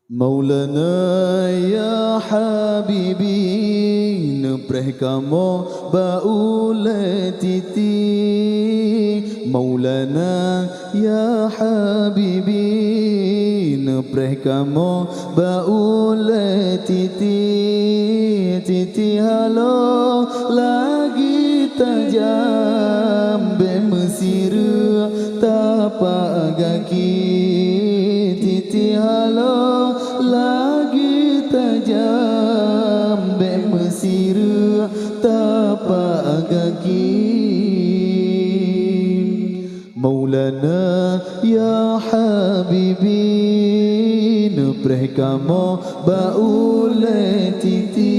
Maulana ya habibi nepreh kamo baule titi. Maulana ya habibi nepreh kamo baule titi. Titi halo lagi tajam be Mesir tapak gaki. Titi halo lagi tajam be Mesir tapak kaki. Maulana ya habibi nepreh kamo baule titi.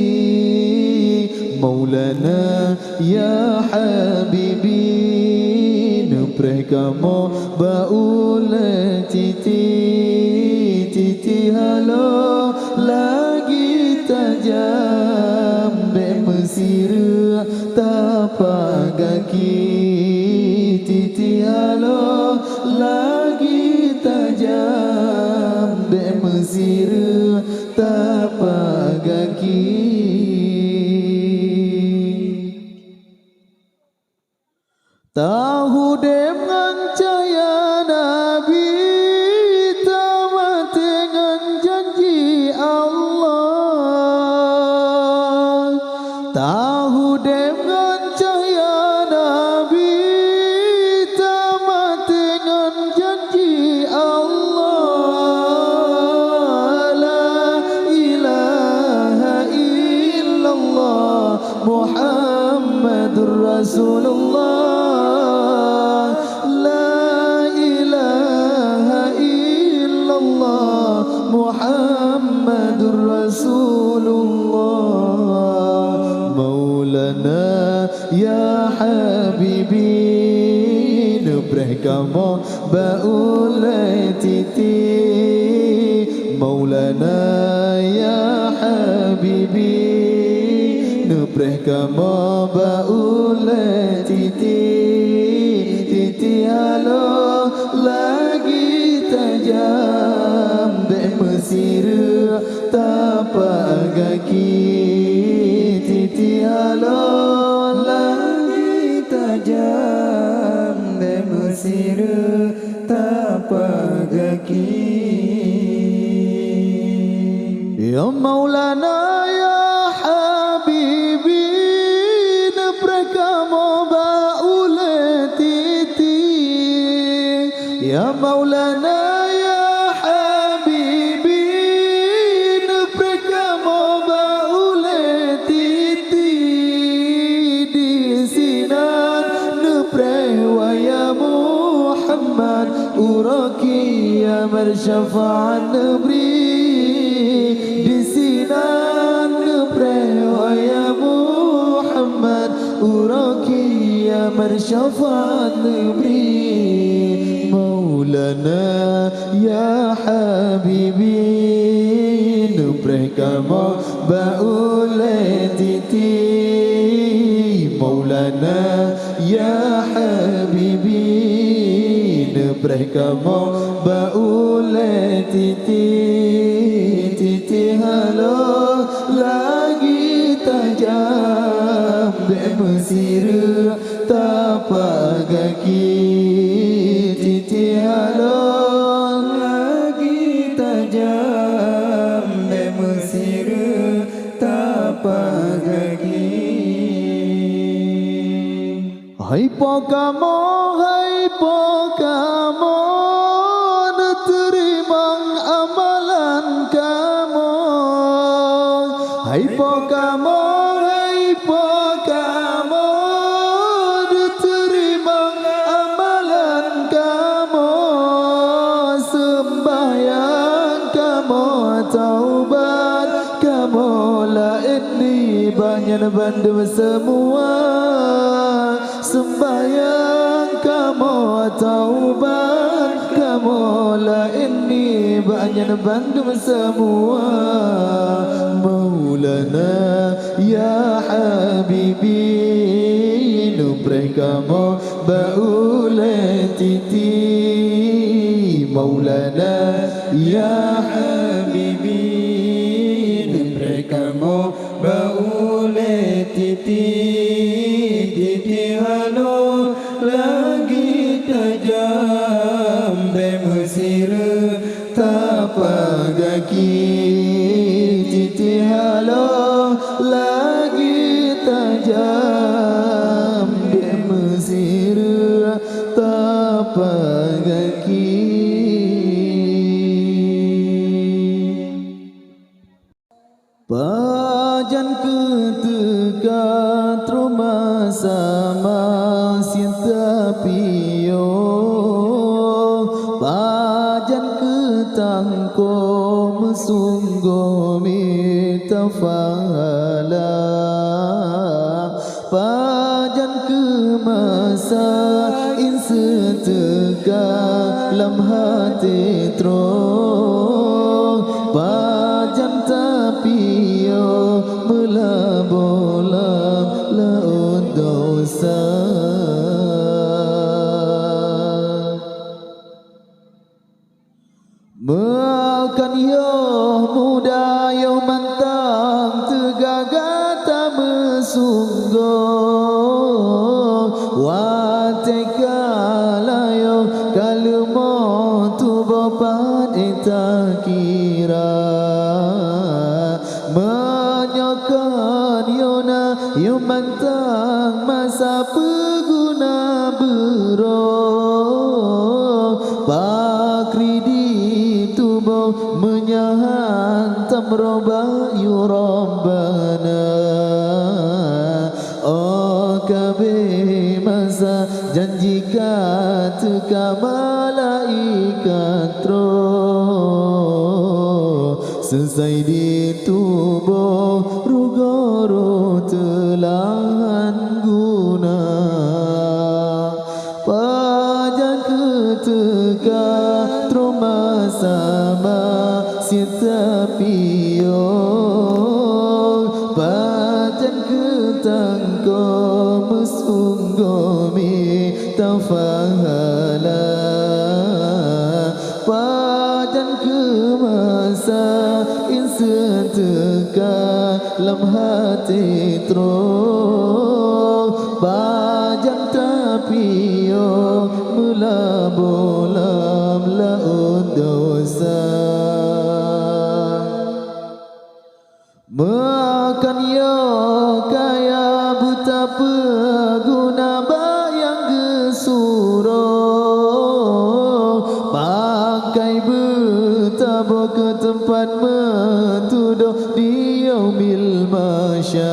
Maulana ya habibi nepreh kamo baule titi. Titi halo lagi tajam be Mesir tapak kaki. Titi halo lagi tajam be Mesir tapak kaki. Tahu dem ngancaya Nabi tamat dengan janji Allah. Tahu dem ngancaya Nabi tamat dengan janji Allah. La ilaha illallah Muhammadur Rasulullah. Muhammadur Rasulullah. Maulana ya habibi nepreh kamo baule titi. Maulana ya habibi nepreh kamo baule titi. Titi halo lagi tajam be Mesir tapak kaki. Titi halo lagi tajam be Mesir tapak kaki. Ya Maulana ya habibi nepreh kamo baule titi. Ya Maulana uraki ya marsyafaat negeri. Di sinan nepreh ya Muhammad uraki ya marsyafaat negeri. Maulana ya habibi nepreh kamo baule titi. Maulana ya habibi nepreh kamo baule titi. Titi halo lagi tajam be Mesir tapak kaki. Titi halo lagi tajam be Mesir tapak kaki. Hai pokamo, hai pokamo, diterimang amalan kamu. Hai pokamo, hai pokamo, diterimang amalan kamu. Sembahyang kamu, taubat kamu, la ini banyak bandu semua. Sembahyang kamu, taubat kamu, la ini banyak bantu semua. Maulana ya habibi nepreh kamo baule titi. Maulana ya habibi Titi halo lagi tajam Mesir tapak kaki Titi halo lagi tajam di Mesir tapak kaki. Pajan ketika truma sama sinta pio Pajan ketangko mesunggo mitafala Pajan ke masa insetega lam hati tro Pajan tapi yo melabolam laut dosa Makan yo muda yo mantang tegagata mesunggo Wateka layo kalumo tubopan eta kira Menyokan yona yo mantang masa peguna bero Pakri di tubuh menyahantam roba yu Rabbana Oh kabe masa janji kata malaikat roh Selesai di tubuh rugoro telahan guna Pajan ketika troma sama sita pio Pajan ketangko mesunggo mitafahala Pajan ke masa insan teka lam hati tro Pajan tapi yo melabolam laut dosa Makan yo kaya buta peguna bayang gesuro Pakai betabo ke tempat metuduh di yaumil masyar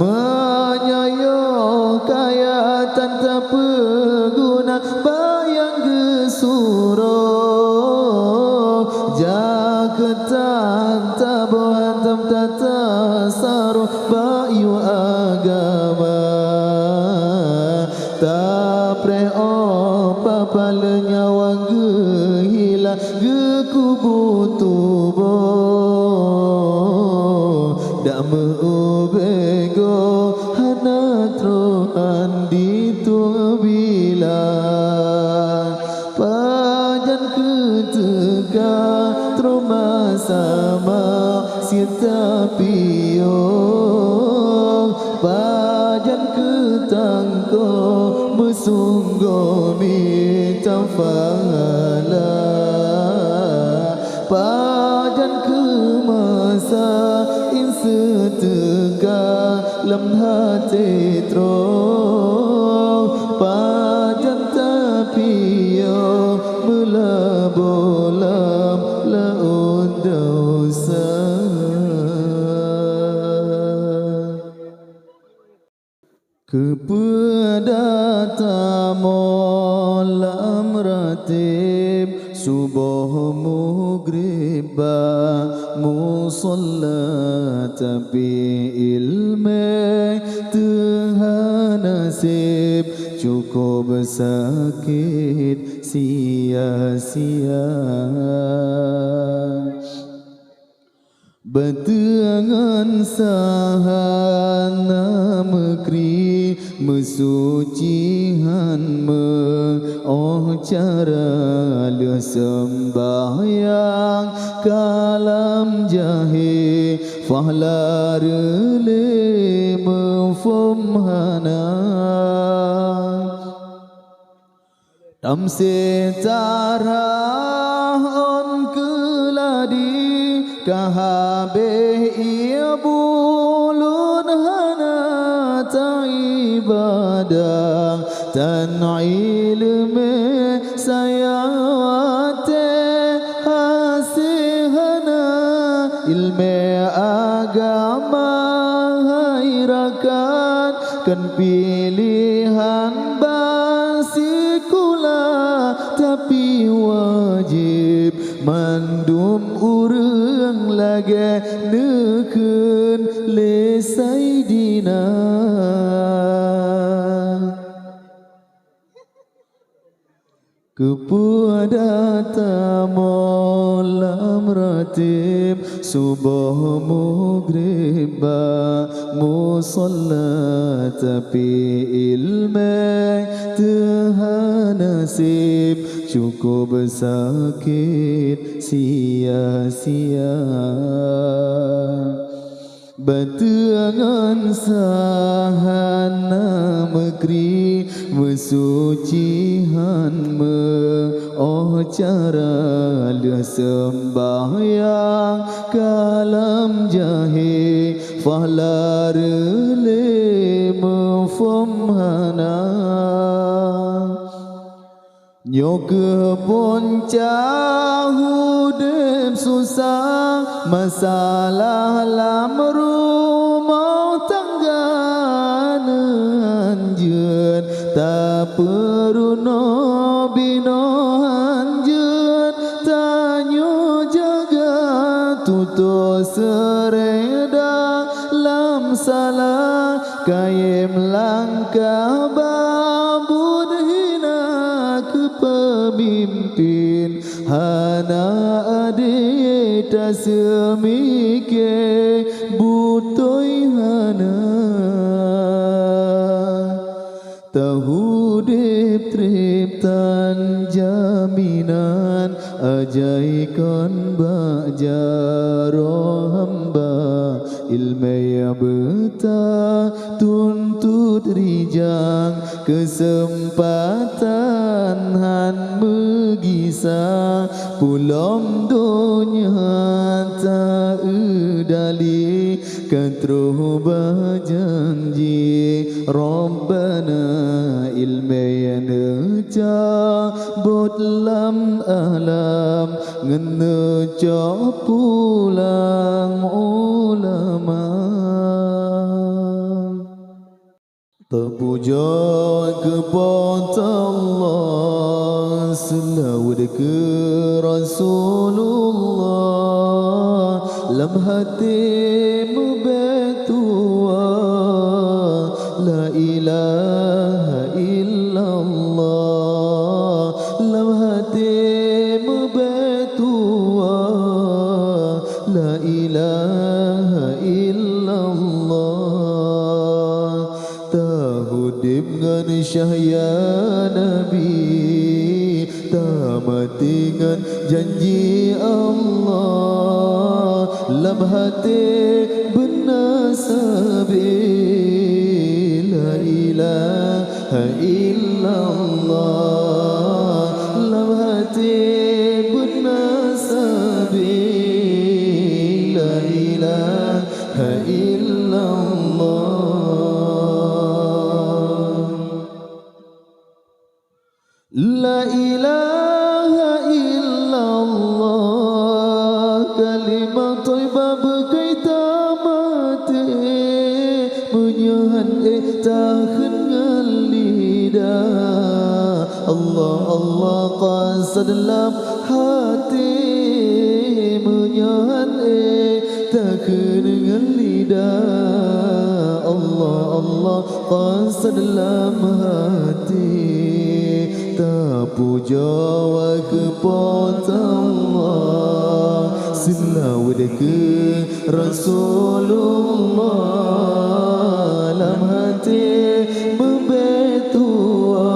Menyoyo kaya tanpa peguna bayang gesuro Jaketan tabo hantam tata saruh bayu agama Tapre opa palenya wang gehila gekubu tubo Dak meubego hanatro andi tu bilang Pajan ketika troma sama sita pio Pajan ketangko mesunggo mitafala Pajan ke masa insetega lam hati tro Pajan tapi yo melabolam laut dosa kepada tamu lam ratib subuh mugriba musalla tapi ilmu Tuhan nasib cukup sakit sia-sia Betangan sahana mekri mesucihan me oh cara le sembahyang kalam jahe Fahla rele mufum hana Tam se tarah on keladi Kahabe ia bulun hana ta ibadah Tan ilme sayate hasihana Ilme agama hairakan Kan pilihan basikula Tapi wajib mandum urang lagi neken lesai dina Kepada tamolam ratib Subuh maghrib musalla Tapi ilmu Tuhan nasib Cukup sakit sia-sia Batuangan sahana megeri Mesucihan oh cara le sembahyang kalam jahe Fahla rele mufamhana Nyoke poncah hudem susah Masalah lam rumah tangga anjen Tak perlu no bino anjen Tanyo jaga tuto sereda Lam salah kayem langkah babud hina Pemimpin hana ade tak semike butoi hana tahu dep triptan jaminan ajaikan bajaro hamba ilmu yang beta tuntut rijang kesempatan han megisa pulom dunia tak udali katruh bajanji Rabbana ilmu yang necabut lam alam ngenecab pulang ulama Terpuja kepada Allah Selawat ke Rasulullah Lam hati mubetua La ilaha illallah Lam hati mubetua La ilaha illallah Dengan syahya Nabi Tamat dengan janji Allah Lam hati benar sabi La ilaha illallah Lam hati benar sabi La ilaha illallah La ilaha illallah Kalimat thayyibah berkaitan mati Menyahan takkan lidah Allah Allah qasad dalam hati Menyahan takkan lidah Allah Allah qasad dalam hati Puja wa kepada Allah Selawat ke Rasulullah Lam hati membetua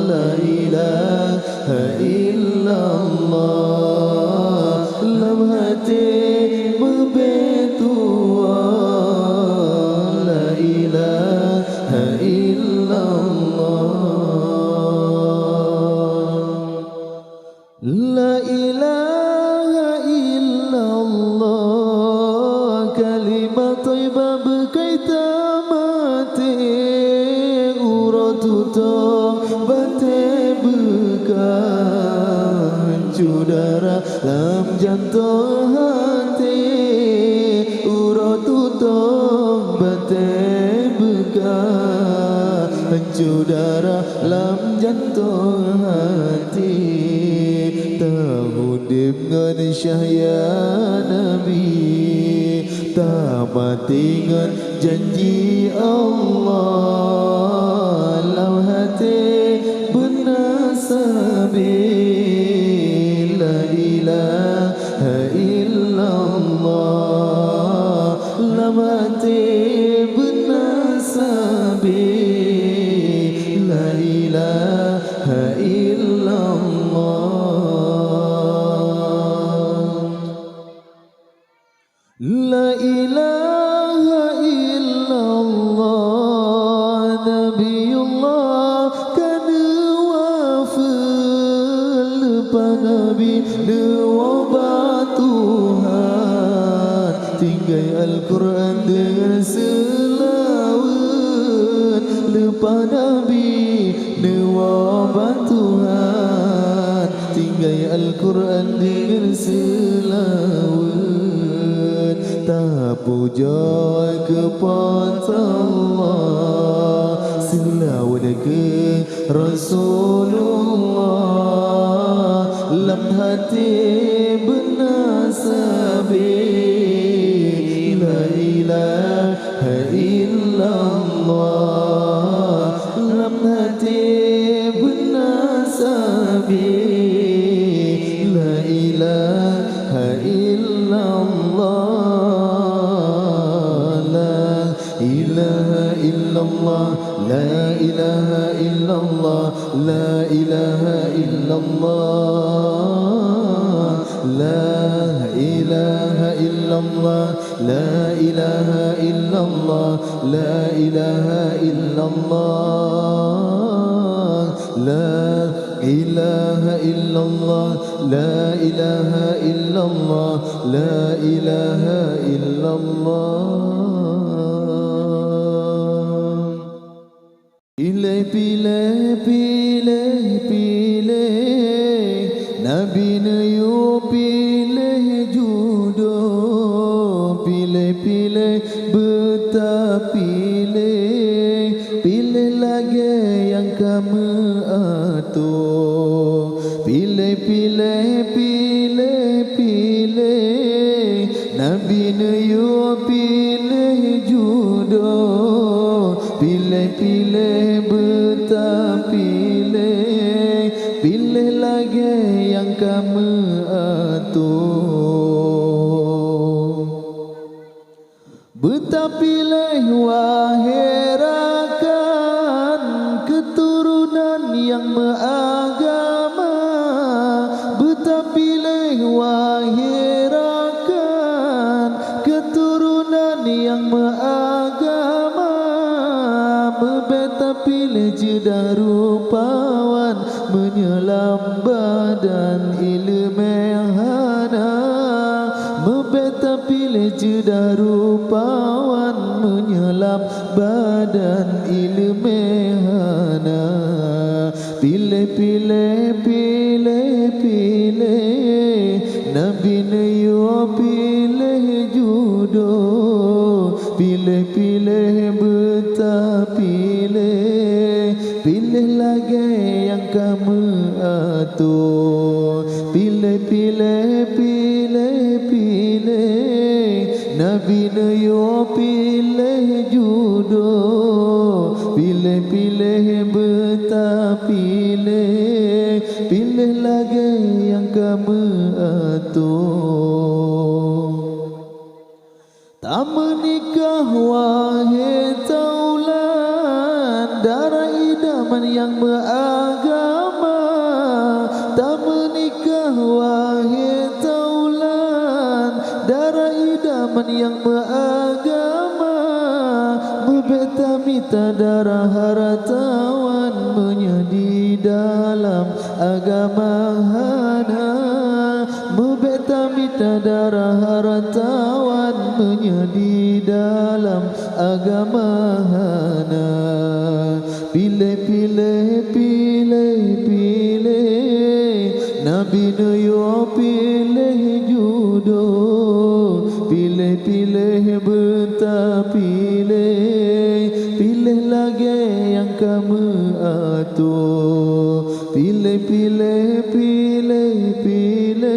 La ilaha illallah Lam hati membetua La ilaha illallah, kalimat thayyibah berkaitan mati, uratu bate bekan cudara lam jantung hati, uratu bate bekan cudara lam jantung hati. Tahudib ngan syahya Nabi, tak mati ngan janji Allah, lam hati benasabi. La ilaha illallah, lam hati benasabi. La ilaha illallah. La ilaha illallah, Nabiullah kana wafil lepas Nabi dewabah Tuhan, tinggal Al-Quran dengan selawat. Lepas Nabi dewabah Tuhan, tinggal Al-Quran dengan selawat. Tak puja kepada Allah, selawat ke Rasulullah, lam hati benasabi. La ilaha illallah, lam hati benasabi. La ilaha illallah. ilaha illallah, la ilaha illallah, la ilaha illallah, la ilaha illallah, la ilaha illallah, la ilaha illallah, la ilaha illallah, la ilaha illallah, la ilaha illallah. Pilih, pilih, pilih, Nabi Nayu pilih jodoh. Pilih, pilih, betah pilih, pilih lagi yang kamu atur. Pilih, pilih, pilih, pilih, Nabi Nayu pilih jodoh. Pilih, pilih, betah pilih, pilih lagi yang kamu atur. Betah pilih wahai rakan, keturunan yang beragama. Betah pilih wahai rakan, keturunan yang beragama. Beta pilih jedah rupawan, menyelam badan ilmu hana. Beta pilih jedah rupawan, menyelam badan ilmu hana. Pilih, pilih, pilih, pilih, Nabi Nayu pilih jodoh. Pilih, pilih, betah pilih, pilih lagi yang kamu atur. Pilih, pilih, pilih, pilih, Nabi Nayu pilih jodoh. Pilih, pilih, betah pilih, pilih lagi yang kamu atur. Tak menikah wahai taulan, darah idaman yang beragama. Tak menikah wahai taulan, darah idaman yang beragama. Bebeta mita darah hartawan, menyedi dalam agama hana. kita darah hartawan menjadi dalam agama hana. Pilih-pilih, pilih-pilih Nabi Nuh pilih jodoh. Pilih-pilih beta pilih, pilih lagi yang kamu atur. Pilih-pilih, pilih-pilih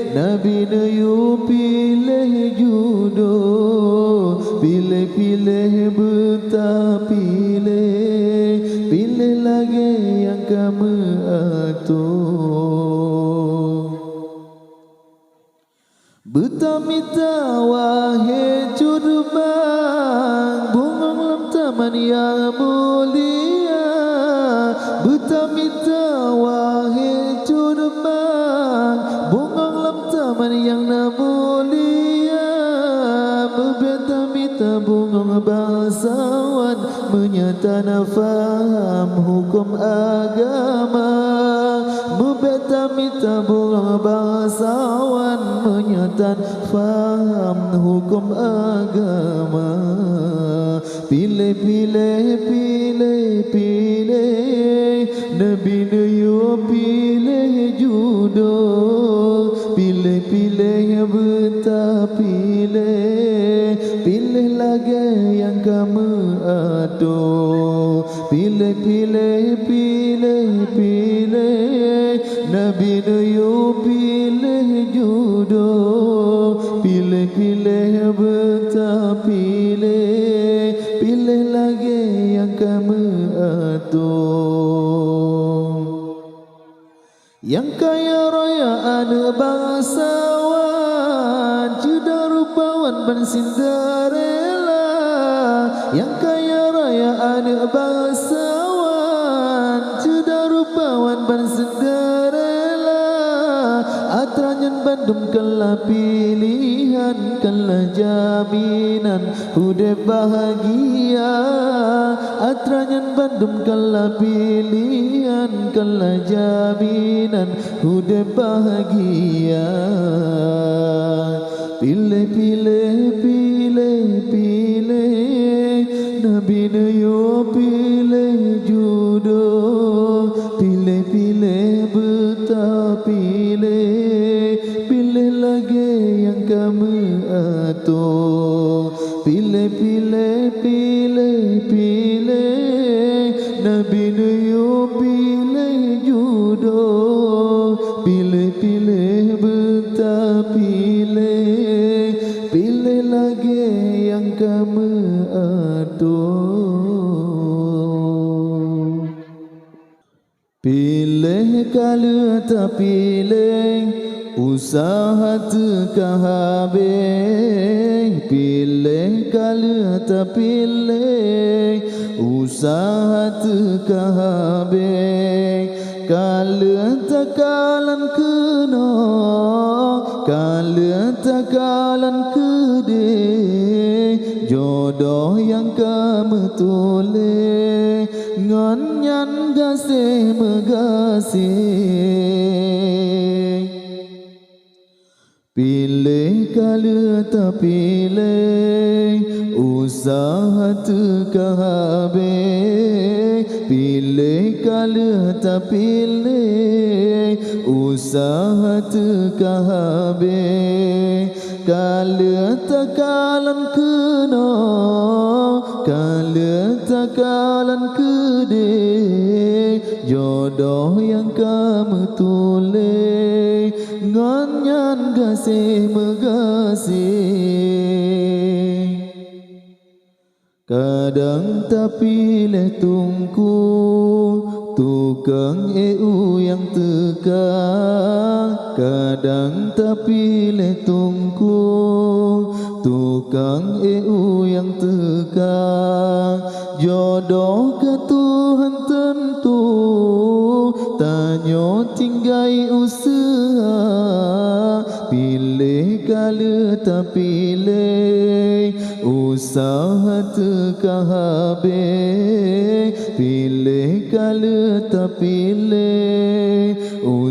Nabi Nuh pilih jodoh. Pilih-pilih beta pilih, pilih lagi yang kamu atur. Beta-mita wahai cudubang bungong lam taman yang mulia. Beta-mita wahai cudubang bungong lam taman yang mulia. Beta-mita bungong bangsawan menyatakan faham hukum agama. Beta-mita bungong bangsawan menyatakan faham hukum agama. Pilih-pilih, pilih-pilih Nabi Nuh pilih jodoh. Pilih-pilih beta pilih, pilih lagi yang kamu aduh. Pilih-pilih, pilih-pilih Nabi Nuh pilih jodoh. Pilih-pilih beta pilih, pilih lagi yang kamu atur. Yang kaya raya anak bangsawan Juda rupawan ban Cinderella. Yang kaya raya anak bangsawan Juda rupawan ban Cinderella. Atranyan Bandung kelah pilihan, kelah jaminan hidup bahagia. Atranyan Bandung kelah pilihan, kelah jaminan hidup bahagia. Pilih-pilih, pilih-pilih Nabi Nuh pilih jodoh. Pilih-pilih beta pilih, pilih lagi yang kamu atur. Pilih-pilih, pilih-pilih Nabi Nuh pilih jodoh. Pilih-pilih beta pilih, pilih lagi yang kamu atur. Pilih kalau tak pilih usaha teka habis. Pilih kalau tak pilih usaha teka habis. Kalau takalan kena, kalau takalan kede, jodoh yang kamu tulis nganyan gasih megasih. Pilih kalau tak pilih usaha teka habis. Pilih kalau tak pilih usaha teka habis. Kalau takalan kena, kalau takalan kede, jodoh yang kamu tulis nganyan gasih megasih. Kadang tak pilih tungku tukang yang teka. Kadang tak pilih tungku tukang yang teka. Jodoh ke Tuhan tentu tanyo tinggai usaha. Pilih kalau tak pilih usaha teka habis. Pilih kalau tak pilih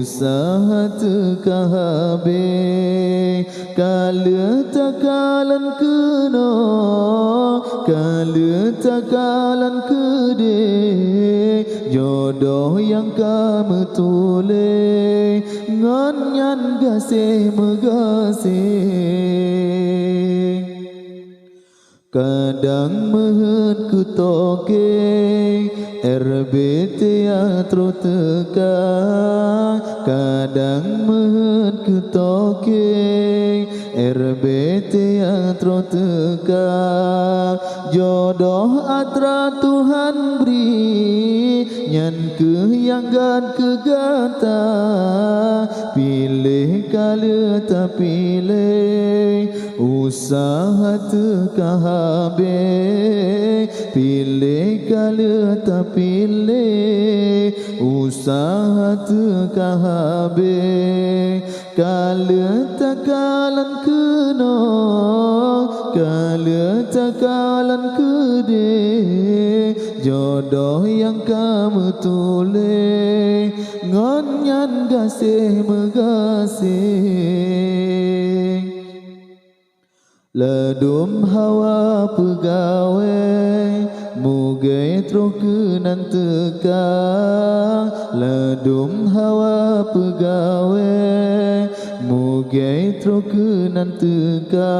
usaha teka habe kala takalan kena kala takalan kede jodoh yang kamu tulis ngan gasih megasih kadang mehet ku toke RB teatro teka kadang mehet ku toke RB teatro teka jodoh atra Tuhan beri nyan kehyangan kegata pilih kala tak pilih usaha teka habe pilih kala tak pilih usaha teka habe kala takalan kena kala takalan kede jodoh yang kamu tulis ngonyan gasih megasih ledum hawa pegawai mugai trokenan teka ledum hawa pegawai mugai trokenan teka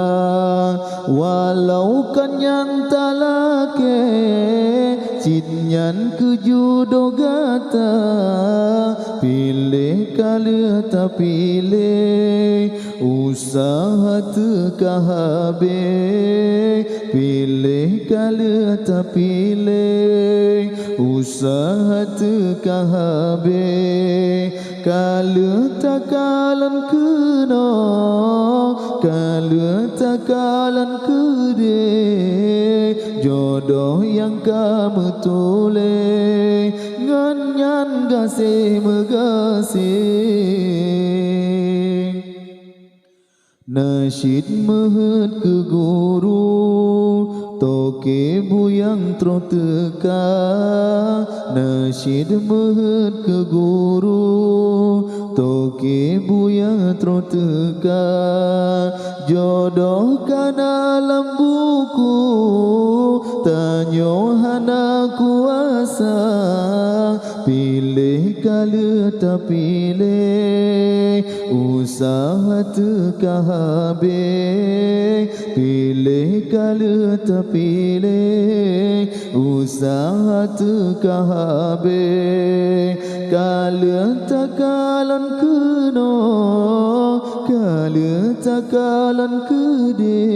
walau kan yang talake cinyan kejudo gata pilih kala tak pilih usaha teka habe pilih kala tak pilih usaha teka habe kala takalan kena kala takalan kede jodoh yang kamu tulis ngan gasih megasih nasyid mehet ke guru toke buyang tro teka nasyid mehet ke guru toke buyang tro teka jodoh kana lembuku tanyo hana kuasa pilih kala tak pilih usaha teka habe pilih kala tak pilih usaha teka habe kala takalan kena kala takalan kede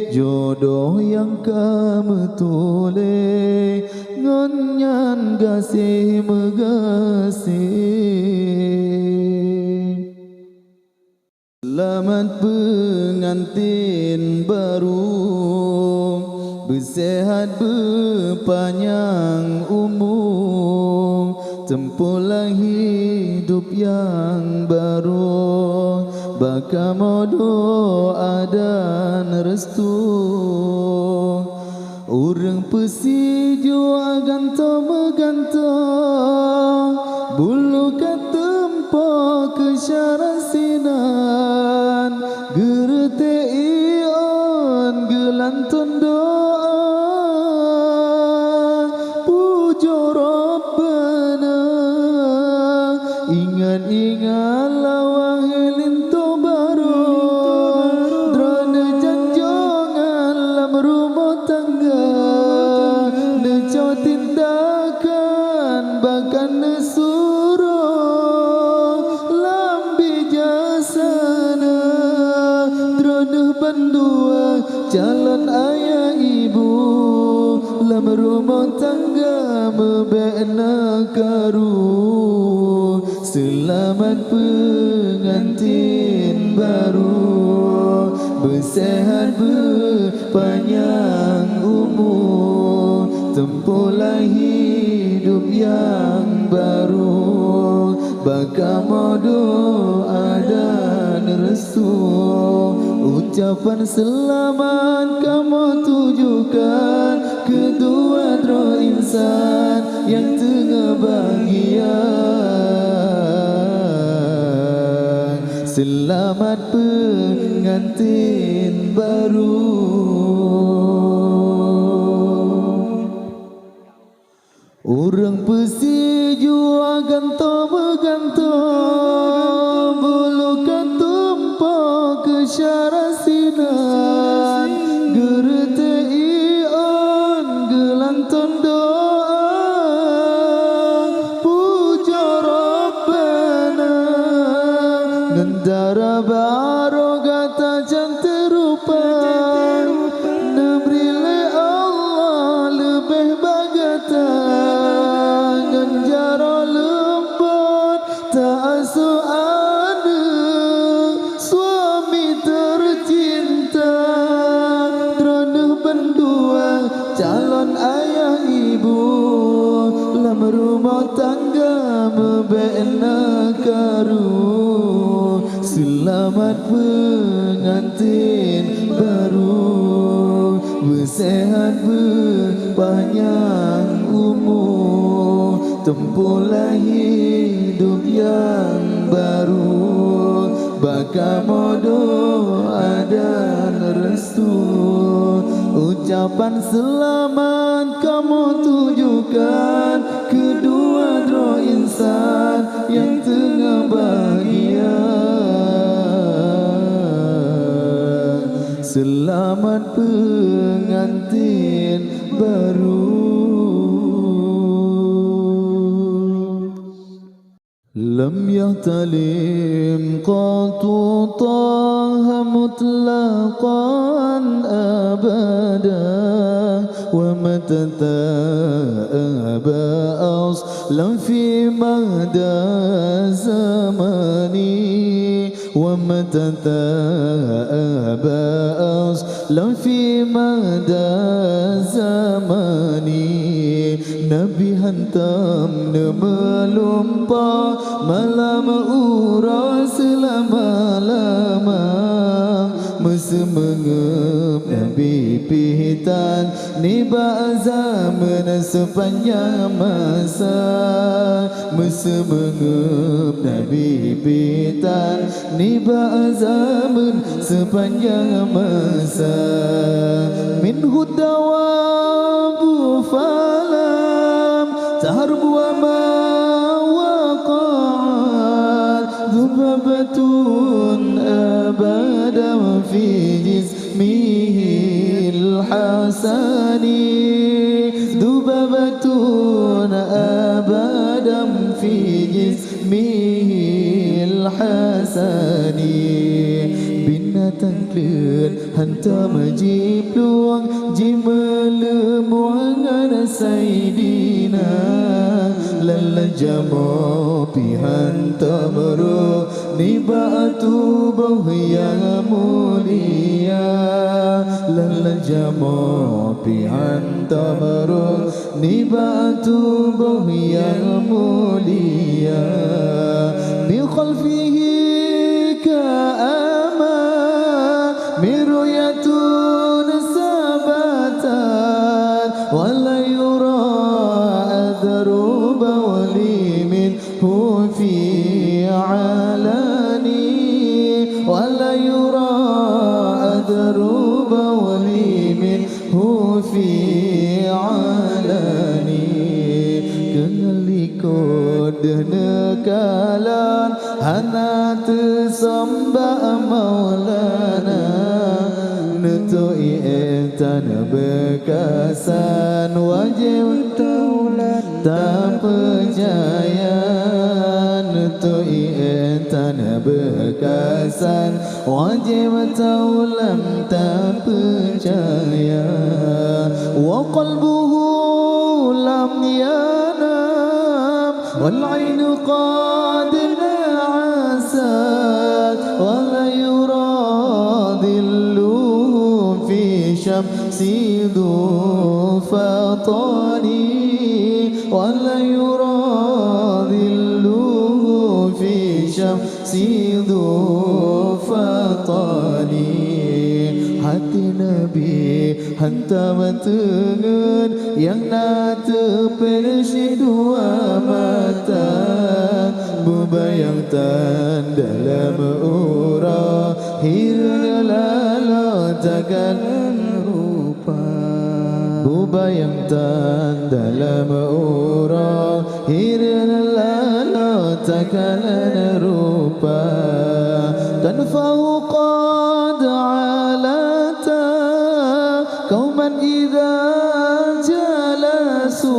jodoh yang kamu tulis ngonyan gasih megasih selamat pengantin baru bersehat berpanjang umur tempuhlah hidup yang baru bakamodo dan restu urang pesi jua ganto meganto bulu katempo kesyarasinan gerete ion gelantun doa pujo Rabbana ingat-ingat lawang helinto baru drone janjongan lam rumah tangga neco tindakan bahkan nesuruh lambi jasana drone bandua calon ayah ibu lam rumah tangga mebena karu selamat pengantin baru bersehat berpanjang umur tempuhlah hidup yang baru bakamodo dan restu ucapan selamat kamu tujukan kedua roh insan yang tengah bahagia selamat pengantin baru. Orang pesi jua ganto bergantung, bulu ketumpo ke syarasinan, gerete ion gelanton doa, puja Rabbana, ngendara baro gata jangan rupa, nebrile Allah lebih bagata. Calon ayah ibu lam rumah tangga membina karu, selamat pengantin baru, bersehat berpanjang umur, tempuhlah hidup yang baru, bakamodo dan restu. Ucapan selamat kamu tujukan kedua dua insan yang tengah bahagia. Selamat pengantin baru. Lam yahtalim qatu taha mutlaqan abada wa matataba aslan fi mahda zamani wa matataba aslan fi mahda zamani. Nabi hantam melumpa malam urang selama-lama, masa mengep Nabi pihitan niba zaman sepanjang masa, masa mengep Nabi pihitan niba zaman sepanjang masa. Min hudawabu falam taharbu wa ma waqa'at dhubabatun abadan fi jismihi al-hasani, dhubabatun abadan fi jismihi al-hasani. Binatang kelut hantar majib luang jimelumuangan saidina, lalla jamo pihan tamru nibatu bahya mulia, lalla jamo pihan tamru nibatu bahya mulia. Bi khalfihi ka'ama miruyatun sabatan wala yura adharu bawli minhu fi alani, wala yura adharu bawli minhu fi alani. Kengalikod nekalan hana tersembah maulana, nutui entan bekasan wajib taulan tak percaya, nutui entan bekasan wajib taulan tak percaya. Wa qalbuhu lam yanam wal ainu qad na'asat wala yuradillu fi syamsi dhu fatani, wala yuradillu fi syamsi dhu fatani. Hati Nabi hantam tengen yang nata persi dua mata, membayangkan dalam hirala takkan rupa Bubayang tan dalam urang hirala takkan rupa tanfa'u qad alata qauman idza jalasu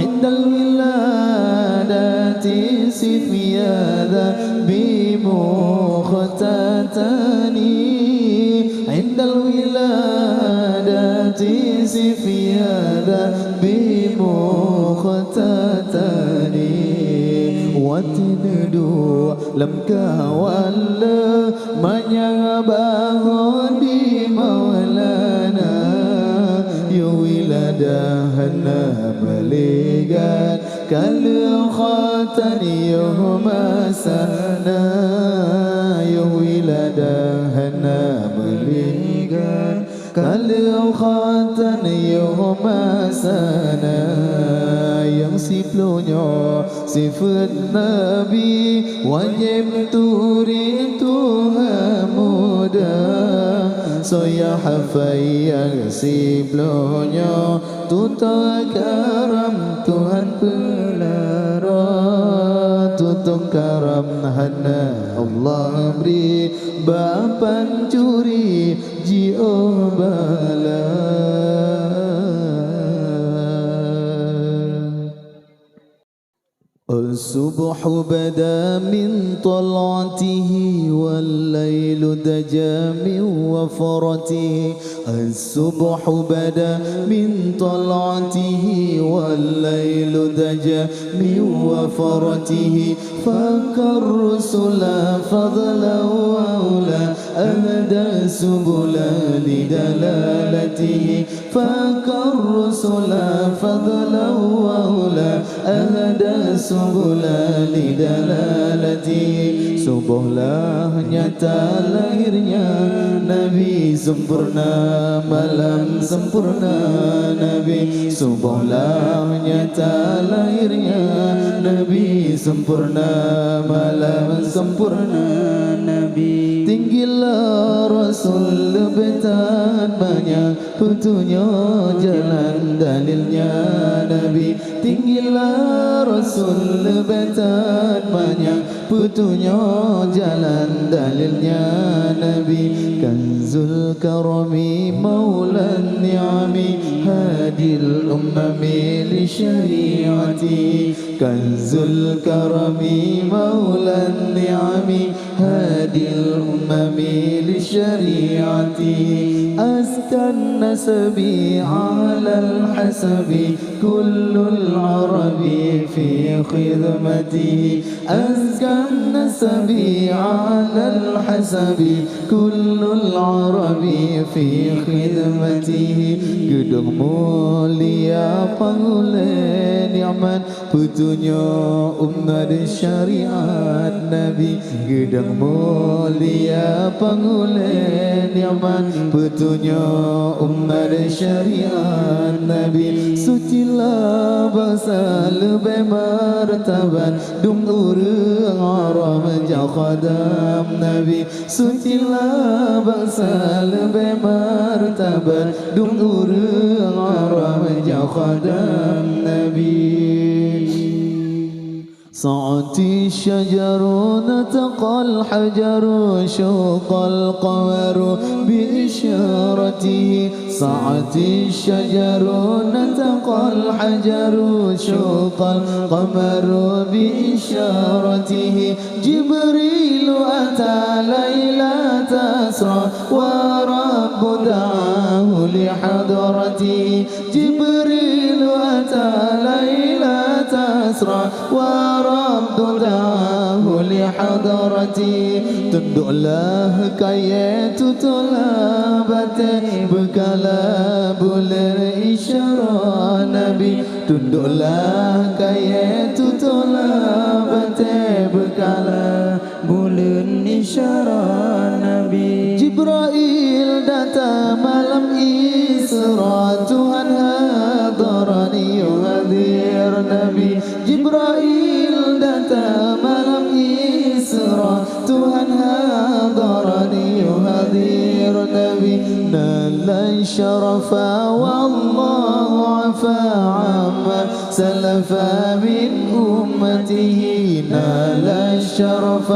indal wiladati sifiyada bimukhtatani indal wiladati sifiyada bimukhtatani watiddu lam kawalla manyabahun di maulana ya wiladahana baligan kal khatani ya masana ya wiladahana baligan kal khatani ya masana yang siplonya sifat Nabi wajib turi Tuhan muda soya hafai yang siplonya tuta karam Tuhan pelara tutuk karam hana Allah beri bapan curi jio bala الصبح بدا من طلعته والليل دجا من وفرته الصبح بدا من طلعته والليل دجا من وفرته فكالرسل فضلا وأولى أهدى سبلا لدلالته فكالرسل فضلا وأولى أهدى سبلا لدلالته subuhlah nyata lahirnya Nabi sempurna malam sempurna Nabi subuhlah nyata lahirnya Nabi sempurna malam sempurna Nabi tinggilah Rasul lebetan banyak petunjuk jalan dalilnya Nabi tinggilah Rasul lebetan banyak petunjuk jalan dalilnya Nabi kanzul karami maulan ni'ami hadil ummami li syariati kanzul karami maulan ni'ami hadil ummami li syariati askan nasabi ala al-hasabi kullul arabi fi khidmati askan nasabi ala al-hasabi kullul arabi fi khidmati gedung mulia pangulen nyaman petunjuk umat syariat Nabi gedung mulia pangulen nyaman petunjuk umat syariat Nabi sucilah bangsa lebih martabat dung urang arah menjauh khadam Nabi sucilah bangsa lebih martabat dung urang arah menjauh khadam Nabi صعتي الشجر نطق الحجر شق القمر بإشارته صعتي الشجر نطق الحجر شق القمر بإشارته جبريل أتى ليلة أسرى ورب دعاه لحضرته جبريل أتى ليلة أسرى ورب دعاه لحضرتي tunduklah kaya tutulabate berkala bulan isyarah Nabi tunduklah kaya tutulabate berkala bulan isyarah Nabi Jibril datang malam Isra Tuhan hadarani hadir Nabi Jibril datang malam Isra Tuhan hadar نبي نال الشرف والله عفا عما سلف من أمته نال الشرف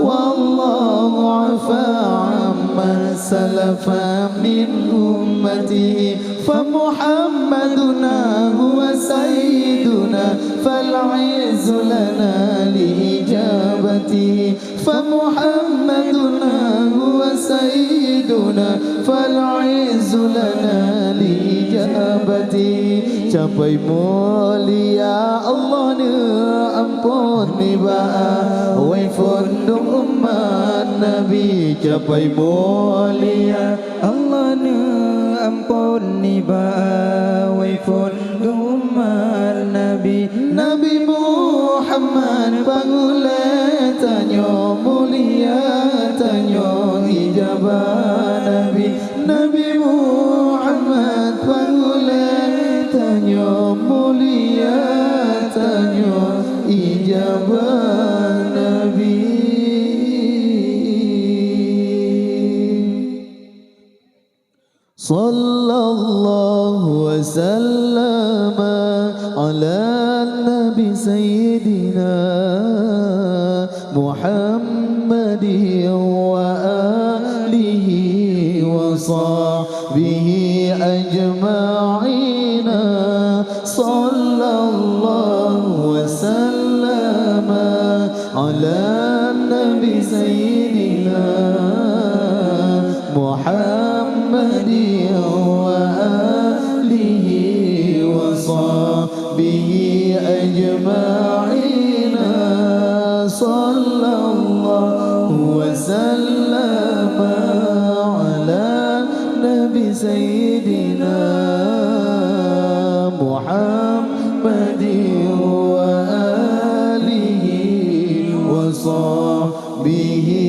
والله عفا عما سلف من أمته فمحمدنا هو سيدنا فالعز لنا لإجابته فمحمدنا هو سيدنا فالعز لنا لإجابته capai mulia Allah ni ampun ni ba'a wai fundung umat Nabi capai mulia Allah ni ampun ni ba'a wai fundung umat Nabi Nabi Muhammad pangule tanyo mulia tanyo ijabah Nabi Nabi Muhammad pangule tanyo mulia tanyo ijabah Nabi Sallallahu wa sallama ala nabi sayyidina Muhammadin wa alihi wa sahbihi ajma'ina Sallallahu wa sallama ala nabi sayyidina Muhammadin wa alihi wa sahbihi ajma'ina Sallallahu wa sallama ala nabi sayyidina Muhammadin wa alihi wa sahbihi